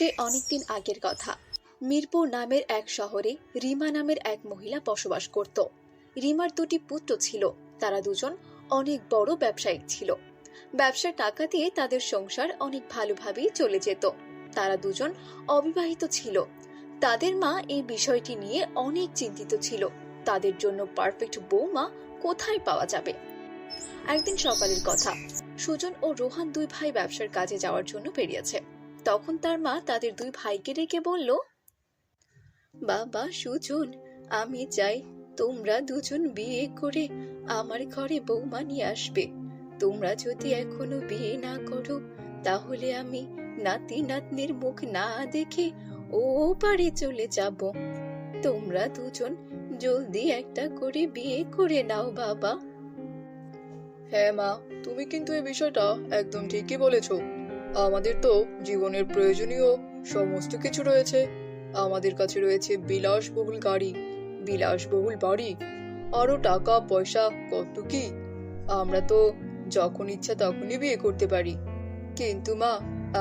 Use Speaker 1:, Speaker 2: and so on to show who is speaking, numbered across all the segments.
Speaker 1: সে অনেকদিন আগের কথা। মিরপুর নামের এক শহরে রিমা নামের এক মহিলা বসবাস করত। রিমার দুটি পুত্র ছিল। তারা দুজন অনেক বড় ব্যবসায়িক ছিল। ব্যবসার টাকা দিয়ে তাদের সংসার অনেক ভালোভাবেই চলে যেত। তারা দুজন অবিবাহিত ছিল। তাদের মা এই বিষয়টি নিয়ে অনেক চিন্তিত ছিল। তাদের জন্য পারফেক্ট বৌমা কোথায় পাওয়া যাবে। একদিন সকালের কথা, সুজন ও রোহান দুই ভাই ব্যবসার কাজে যাওয়ার জন্য বেরিয়েছে। তখন তার মা তাদের দুই ভাইকে ডেকে বলল, বাবা সুজন, আমি চাই তোমরা দুজন বিয়ে করে আমার ঘরে বৌমা নিয়ে আসবে। তোমরা যদি এখনো বিয়ে না করো তাহলে আমি নাতি নাতনির মুখ না দেখে ও পারে চলে যাব। তোমরা দুজন জলদি একটা করে বিয়ে করে নাও বাবা।
Speaker 2: হ্যাঁ মা, তুমি কিন্তু এই বিষয়টা একদম ঠিকই বলেছো। আমাদের তো জীবনের প্রয়োজনীয় সমস্ত কিছু রয়েছে। আমাদের কাছে রয়েছে বিলাসবহুল গাড়ি, বিলাসবহুল বাড়ি, আরো টাকা পয়সা কত কি। আমরা তো যখন ইচ্ছা তখনই বিয়ে করতে পারি। কিন্তু মা,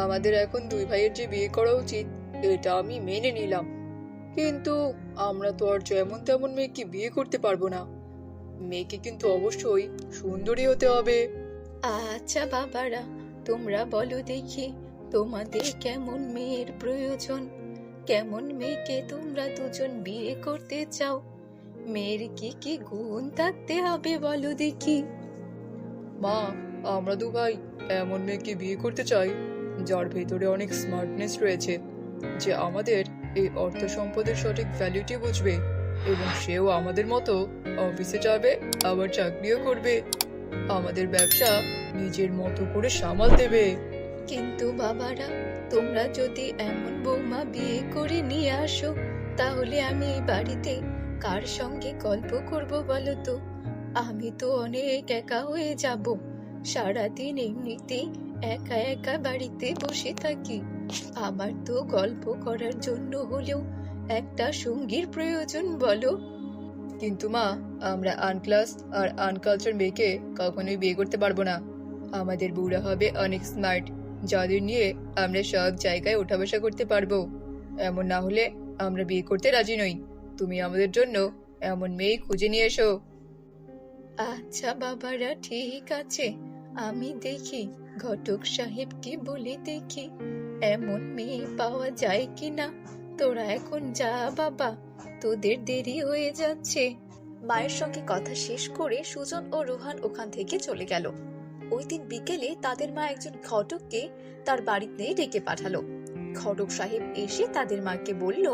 Speaker 2: আমাদের এখন দুই ভাইয়ের যে বিয়ে করা উচিত এটা আমি মেনে নিলাম, কিন্তু আমরা তো আর যেমন তেমন মেয়েকে বিয়ে করতে পারবো না। মেয়েকে কিন্তু অবশ্যই সুন্দরী হতে হবে।
Speaker 1: আচ্ছা বাবারা, তোমরা বলো দেখি তোমাদের কেমন মেয়ের প্রয়োজন। কেমন মেয়েকে তোমরা দুজন বিয়ে করতে চাও? মেয়ের কি কি গুণ থাকতে হবে বলো দেখি।
Speaker 2: মা, আমরা দু ভাই এমন মেয়েকে বিয়ে করতে চাই যার ভেতরে অনেক স্মার্টনেস রয়েছে, যে আমাদের এই অর্থ সম্পদের সঠিক ভ্যালুটি বুঝবে, এবং সেও আমাদের মতো অফিসে যাবে, আবার চাকরিও করবে, আমাদের ব্যবসা নিজের মতো করে সামাল দেবে।
Speaker 1: কিন্তু বাবারা, তোমরা যদি এমন বৌমা বিয়ে করে নিয়ে আসো তাহলে আমি এই বাড়িতে কার সঙ্গে গল্প করব বলো তো? আমি তো অনেক একা হয়ে যাব। সারাদিন এমনিতেই একা একা বাড়িতে বসে থাকি। আমার তো গল্প করার জন্য হলেও একটা সঙ্গীর প্রয়োজন বলো।
Speaker 2: কিন্তু মা, আমরা আনক্লাস আর আনকালচার মেয়েকে কখনোই বিয়ে করতে পারবো না। আমাদের বউরা হবে অনেক স্মার্ট, যাদের নিয়ে আমরা সব জায়গায় ওঠা বসা করতে পারবো। এমন না হলে আমরা বিয়ে করতে রাজি নই। তুমি আমাদের জন্য এমন মেয়ে খুঁজে নিয়ে এসো।
Speaker 1: আচ্ছা বাবারা, ঠিক আছে, আমি দেখি ঘটক সাহেবকে বলে দেখি এমন মেয়ে পাওয়া যায় কিনা। তোরা এখন যা বাবা, তোদের দেরি হয়ে যাচ্ছে। মায়ের সঙ্গে কথা শেষ করে সুজন ও রোহান ওখান থেকে চলে গেল। ওই দিন বিকেলে তাদের মা একজন ঘটককে তার বাড়িতে ডেকে পাঠালো। ঘটক সাহেব এসে তাদের মাকে বলল,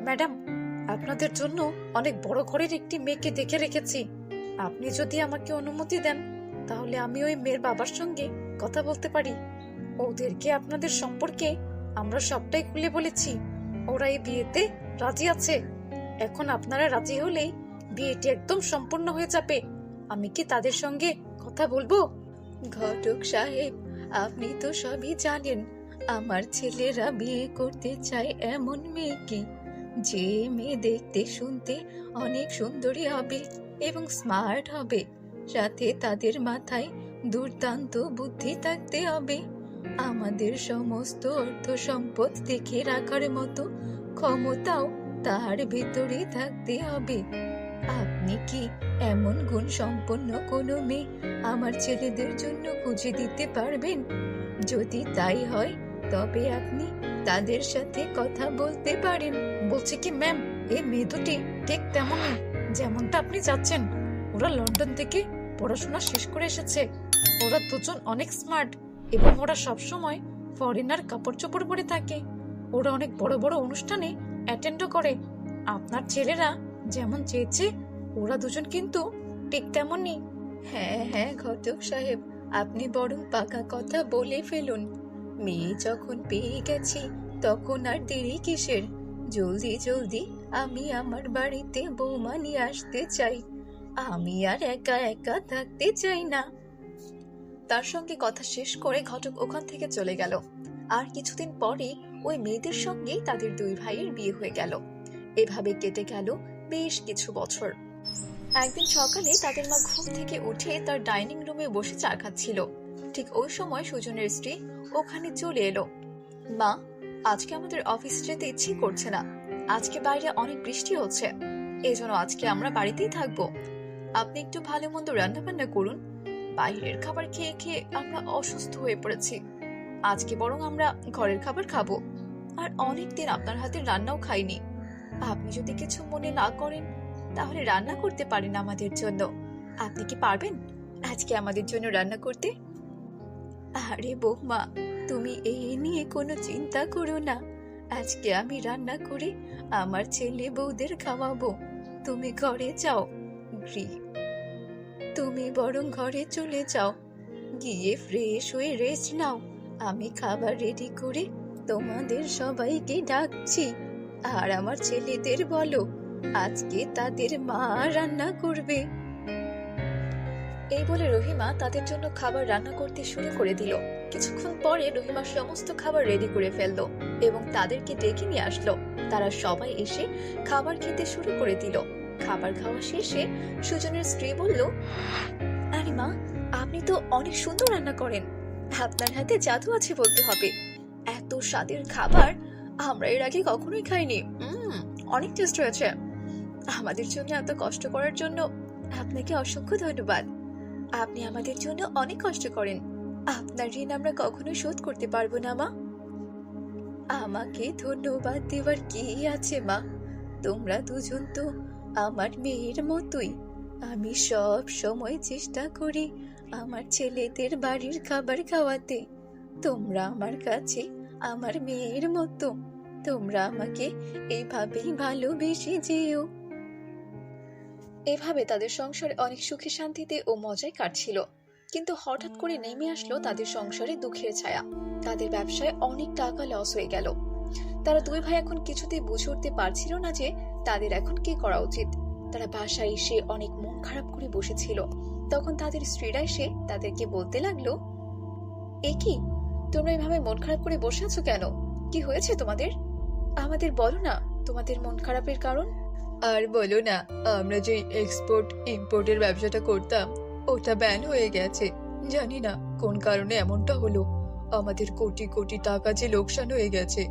Speaker 1: ম্যাডাম, আপনাদের জন্য অনেক বড় ঘরের একটি মেয়েকে দেখে রেখেছি। আপনি যদি আমাকে অনুমতি দেন তাহলে আমি ওই মেয়ের বাবার সঙ্গে কথা বলতে পারি। ওদেরকে আপনাদের সম্পর্কে আমরা সবটাই খুলে বলেছি। ওরা এই বিয়েতে রাজি আছে। এখন আপনারা রাজি হলেই বিয়েটি একদম সম্পূর্ণ হয়ে যাবে। আমি কি তাদের সঙ্গে কথা বলবো? ঘটক সাহেব, আপনি তো সবই জানেন। আমার ছেলেরা বিয়ে করতে চায় এমন মেয়েকে, যে মেয়ে দেখতে শুনতে অনেক সুন্দরী হবে এবং স্মার্ট হবে, সাথে তাদের মাথায় দুর্দান্ত বুদ্ধি থাকতে হবে। আমাদের সমস্ত অর্থ সম্পদ দেখে রাখার মতো ক্ষমতাও তার ভেতরে থাকতে হবে। আপনি কি এমন গুণ সম্পন্ন কোনো মেয়ে আমার ছেলেদের জন্য খুঁজে দিতে পারবেন? যদি তাই হয় তবে আপনি তাদের সাথে কথা বলতে পারেন। বলছি কি ম্যাম, এই মেয়ে দুটি ঠিক তেমনই যেমনটা আপনি চাচ্ছেন। ওরা লন্ডন থেকে পড়াশোনা শেষ করে এসেছে। ওরা দুজন অনেক স্মার্ট এবং ওরা সবসময় ফরেনার কাপড় চোপড় পরে থাকে। ওরা অনেক বড় বড় অনুষ্ঠানে অ্যাটেন্ডও করে। আপনার ছেলেরা যেমন চেয়েছে ওরা দুজন কিন্তু ঠিক তেমনই। হ্যাঁ হ্যাঁ ঘটক সাহেব, আপনি বরং পাকা কথা বলে ফেলুন। মেয়ে যখন পেয়ে গেছি তখন আর দেরি কিসের? জলদি জলদি আমি আমার বাড়িতে বৌমা নিয়ে আসতে চাই। আমি আর একা একা থাকতে চাই না। তার সঙ্গে কথা শেষ করে ঘটক ওখান থেকে চলে গেল। আর কিছুদিন পরে ওই মেয়েদের সঙ্গে তাদের দুই ভাইয়ের বিয়ে হয়ে গেল। এভাবে কেটে গেল বেশ কিছু বছর। একদিন সকালে তাদের মা ঘুম থেকে উঠে তার ডাইনিং রুমে বসে চা খাচ্ছিল। ঠিক ওই সময় সুজনের স্ত্রী ওখানে চলে এলো। মা, আজকে আমাদের অফিসে যেতে ইচ্ছে করছে না। আজকে বাইরে অনেক বৃষ্টি হচ্ছে, এই জন্য আজকে আমরা বাড়িতেই থাকবো। আপনি একটু ভালো মন্দ রান্না বান্না করুন। বাইরের খাবার খেয়ে খেয়ে আমরা অসুস্থ হয়ে পড়েছি। আজকে বরং আমরা ঘরের খাবার খাবো। আর অনেকদিন আপনার হাতে রান্নাও খাইনি। আপনি যদি কিছু মনে না করেন তাহলে রান্না করতে পারেন আমাদের জন্য। আপনি কি পারবেন আজকে আমাদের জন্য রান্না করতে? আরে বৌমা, তুমি এই নিয়ে কোনো চিন্তা করো না। আজকে আমি রান্না করে আমার ছেলে বউদের খাওয়াবো। তুমি ঘরে যাও। গ্রি- তুমি বরং ঘরে চলে যাও, গিয়ে ফ্রেশ হয়ে রেস্ট নাও। আমি খাবার রেডি করে তোমাদের সবাইকে ডাকছি। আর আমার ছেলেদের বলো আজকে তাদের মা রান্না করবে। এই বলে রহিমা তাদের জন্য খাবার রান্না করতে শুরু করে দিল। কিছুক্ষণ পরে রহিমা সমস্ত খাবার রেডি করে ফেললো এবং তাদেরকে ডেকে নিয়ে আসলো। তারা সবাই এসে খাবার খেতে শুরু করে দিল। খাবার খাওয়া শেষে সুজনের স্ত্রী বলল, আরে মা, আপনি তো অনেক সুন্দর রান্না করেন। আপনার হাতে জাদু আছে বলতে হবে। এত স্বাদের খাবার আমরা এর আগে কখনোই খাইনি। অনেক টেস্ট হয়েছে। আমাদের জন্য এত কষ্ট করার জন্য আপনাকে অসংখ্য ধন্যবাদ। আপনি আমাদের জন্য অনেক কষ্ট করেন। আপনার ঋণ আমরা কখনো শোধ করতে পারবো না মা। আমাকে ধন্যবাদ দেওয়ার কি আছে মা? তোমরা দুজন তো আমার মেয়ের মতোই। আমি সব সময় চেষ্টা করি আমার ছেলেদের বাড়ির খাবার খাওয়াতে। তোমরা আমার কাছে আমার মেয়ের মতো। তোমরা আমাকে এইভাবেই ভালোবেসে যেও। এভাবে তাদের সংসারে অনেক সুখে শান্তিতে ও মজায় কাটছিল। কিন্তু হঠাৎ করে নেমে আসলো তাদের সংসারে দুঃখের ছায়া। তাদের ব্যবসায় অনেক টাকা লস হয়ে গেল। তারা দুই ভাই এখন কিছুতেই বুঝে উঠতে পারছিল না যে তাদের এখন কি করা উচিত। তারা বাসায় এসে অনেক মন খারাপ করে বসেছিল। তখন তাদের স্ত্রীরা এসে তাদেরকে বলতে লাগলো, এ কি, তোমরা এভাবে মন খারাপ করে বসে আছো কেন? কি হয়েছে তোমাদের? আমাদের বলো না তোমাদের মন খারাপের কারণ।
Speaker 2: আর বলো না, আমরা যে এক্সপোর্ট ইম্পোর্টের ব্যবসাটা করতাম ওটা ব্যান হয়ে গেছে। জানি না কোন কারণে এমনটা হলো। আমাদের কোটি কোটি টাকা যে লোকসান হয়ে গেছে।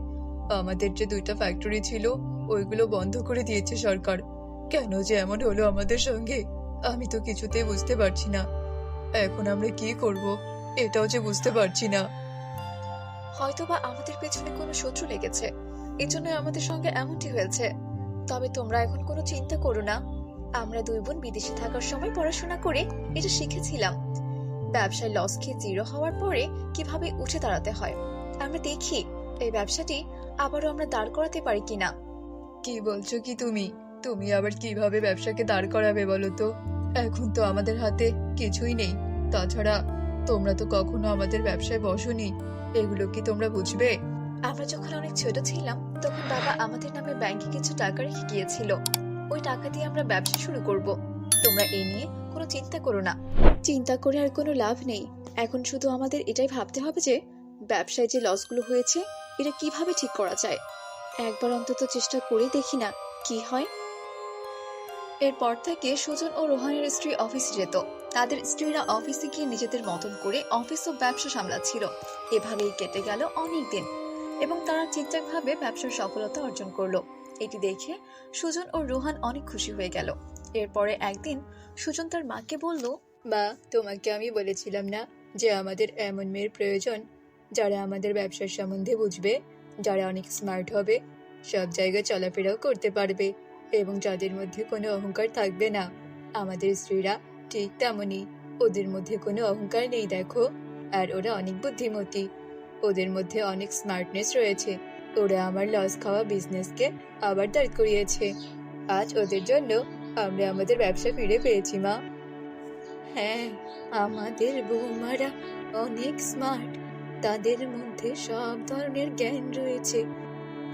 Speaker 2: আমাদের যে 2টা ফ্যাক্টরি ছিল ওইগুলো বন্ধ করে দিয়েছে সরকার। কেন যে এমন হলো আমাদের সঙ্গে আমি তো কিছুতেই বুঝতে পারছি না। এখন আমরা কি করব এটাও যে বুঝতে পারছি না।
Speaker 1: হয়তোবা আমাদের পেছনে কোনো শত্রু লেগেছে, এজন্য আমাদের সঙ্গে এমনটি হয়েছে। তবে তোমরা এখন কোনো চিন্তা করো না। আমরা দুই বোন বিদেশে থাকার সময় পড়াশোনা করে এটা শিখেছিলাম। ব্যবসায় লস খেয়ে জিরো হওয়ার পরে কিভাবে উঠে দাঁড়াতে হয়। আমরা দেখি এই ব্যবসাটি আবারও আমরা দাঁড় করাতে পারি কিনা।
Speaker 2: কি বলছো কি তুমি? তুমি আবার কিভাবে ব্যবসাকে দাঁড় করাবে বলো তো? এখন তো আমাদের হাতে কিছুই নেই। তাছাড়া তোমরা তো কখনো আমাদের ব্যবসায় বসোনি, এগুলো কি তোমরা বুঝবে?
Speaker 1: আমরা যখন অনেক ছোট ছিলাম তখন বাবা আমাদের নামে ব্যাংকে কিছু টাকা রেখে গিয়েছিল। ওই টাকা দিয়ে আমরা ব্যবসা শুরু করব। তোমরা এই নিয়ে কোনো চিন্তা করো না। চিন্তা করে আর কোনো লাভ নেই। এখন শুধু আমাদের এটাই ভাবতে হবে যে ব্যবসায় যে লসগুলো হয়েছে এটা কিভাবে ঠিক করা যায়। একবার অন্তত চেষ্টা করে দেখি না কি হয়। এরপর থেকে সুজন ও রোহানের স্ত্রী অফিসে যেত। তাদের স্ত্রীরা অফিসে গিয়ে নিজেদের মতন করে অফিস ও ব্যবসা সামলাচ্ছিল। এভাবেই কেটে গেল অনেক দিন এবং তারা ঠিকঠাকভাবে ব্যবসার সফলতা অর্জন করলো। এটি দেখে সুজন ও রোহান অনেক খুশি হয়ে গেল। এরপরে একদিন সুজন তার মাকে বলল,
Speaker 2: মা, তোমাকে আমি বলেছিলাম না যে আমাদের এমন মেয়ের প্রয়োজন যারা আমাদের ব্যবসার সম্বন্ধে বুঝবে, যারা অনেক স্মার্ট হবে, সব জায়গায় চলাফেরাও করতে পারবে এবং যাদের মধ্যে কোনো অহংকার থাকবে না। আমাদের স্ত্রীরা ঠিক তেমনই। ওদের মধ্যে কোনো অহংকার নেই দেখো। আর ওরা অনেক বুদ্ধিমতী। ওদের মধ্যে অনেক স্মার্টনেস রয়েছে। ওরা আমার লস খাওয়া বিজনেসকে আবার দাঁড় করিয়েছে। আজ ওদের জন্য আমরা আমাদের ব্যবসা ফিরে পেয়েছি মা।
Speaker 1: হ্যাঁ, আমাদের বৌমারা অনেক স্মার্ট। তাদের মধ্যে সব ধরনের জ্ঞান রয়েছে।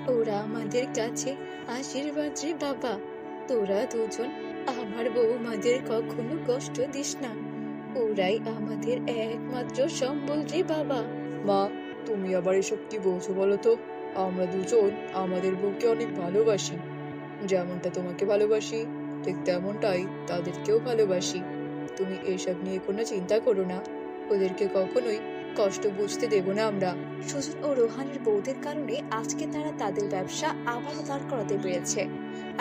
Speaker 1: ওরা আমাদের কাছে আশীর্বাদ রে বাবা। তোরা দুজন আমার বৌমাদের কখনো কষ্ট দিস না। ওরাই আমাদের একমাত্র সম্বল রে বাবা।
Speaker 2: মা, তুমি আবার এসব কি বলছো বলো তো? আমরা দুজন আমাদের বউকে অনেক ভালোবাসি। যেমনটা তোমাকে ভালোবাসি ঠিক তেমনটাই তাদেরকেও ভালোবাসি। তুমি এসব নিয়ে কোনো চিন্তা করো না। ওদেরকে কখনোই কষ্ট বুঝতে দেব না আমরা।
Speaker 1: সুজন ও রোহানের বউদের কারণে আজকে তারা তাদের ব্যবসা আবারও দাঁড় করাতে পেরেছে,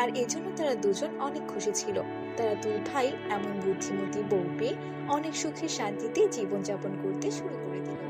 Speaker 1: আর এজন্য তারা দুজন অনেক খুশি ছিল। তারা দুই ভাই এমন বুদ্ধিমতী বউ পেয়ে অনেক সুখে শান্তিতে জীবনযাপন করতে শুরু করে দিল।